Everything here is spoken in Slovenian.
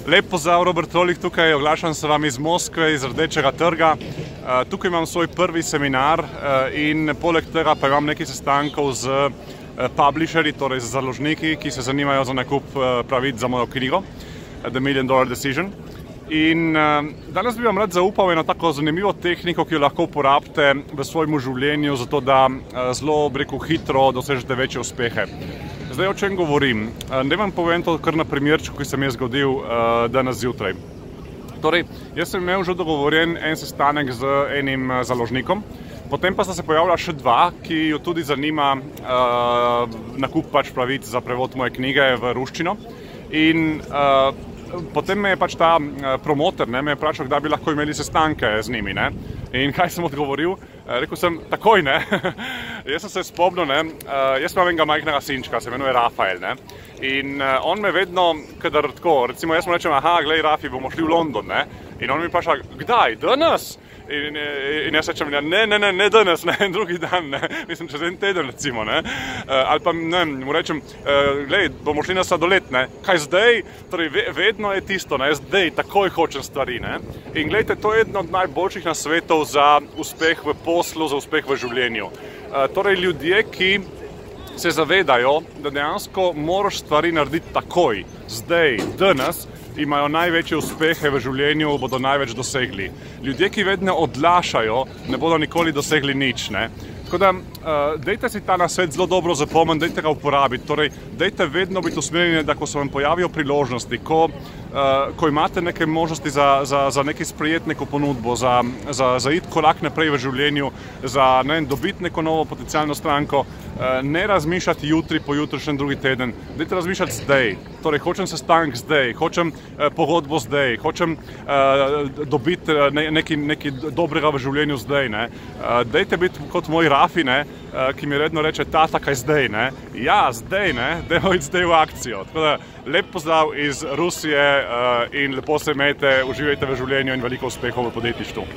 Lep pozdrav, Robert Rolih tukaj, oglašam se vam iz Moskve, iz Rdečega trga. Tukaj imam svoj prvi seminar in poleg tega pa imam nekaj sestankov z publisherji, torej z založniki, ki se zanimajo za nakup pravic za mojo knjigo The $1 Million Decision. In danes bi vam rad zaupal eno tako zanimivo tehniko, ki jo lahko uporabite v svojem življenju, zato da zelo, hitro dosežete večje uspehe. Zdaj, o čem govorim? Ne vam povem to kar na primerčku, ki se mi je zgodil danes zjutraj. Torej, jaz sem imel že dogovorjen en sestanek z enim založnikom, potem pa sta se pojavila še dva, ki jo tudi zanima nakup pravic za prevod moje knjige v ruščino. In potem me je ta promotor me je vprašal, kdaj bi lahko imeli sestanke z njimi. In kaj sem odgovoril? Rekel sem, takoj ne. Jaz sem se spomnil, jaz imam enega majhnega sinčka, se imenuje Rafael. In on me vedno, kadar tako, recimo jaz mu rečem, aha, glej Rafi, bomo šli v London. In on mi vpraša, kdaj, danes? In jaz rečem, ne danes, drugi dan, mislim, čez en teden recimo. Ali pa mu rečem, glej, bomo šli na sladoled, kaj zdaj? Torej, vedno je tisto, zdaj, takoj hočem stvari. In glejte, to je eno od najboljših nasvetov za uspeh v poslu, za uspeh v življenju. Torej, ljudje, ki se zavedajo, da dejansko moraš stvari narediti takoj, zdaj, danes, imajo največje uspehe v življenju, bodo največ dosegli. Ljudje, ki vedno odlašajo, ne bodo nikoli dosegli nič. Tako da, dajte si ta nasvet zelo dobro zapomniti, dajte ga uporabiti. Torej, dajte vedno biti usmerjeni, da ko se vam pojavijo priložnosti, ko imate neke možnosti za nekaj sprejeti neko ponudbo, za iti korak naprej v življenju, za dobiti neko novo potencialno stranko, ne razmišljati jutri, pojutrišnjem, drugi teden. Dajte razmišljati zdaj. Torej, hočem sestanek zdaj, hočem pogodbo zdaj, hočem dobiti nekaj dobrega v življenju zdaj. Dajte biti kot moj Rafi, ki mi redno reče, tata, kaj zdaj? Ja, zdaj, dajmo iti zdaj v akcijo. Tako da, lep pozdrav iz Rusije in lepo se imejte, uživajte v življenju in veliko uspehov v podjetništvu.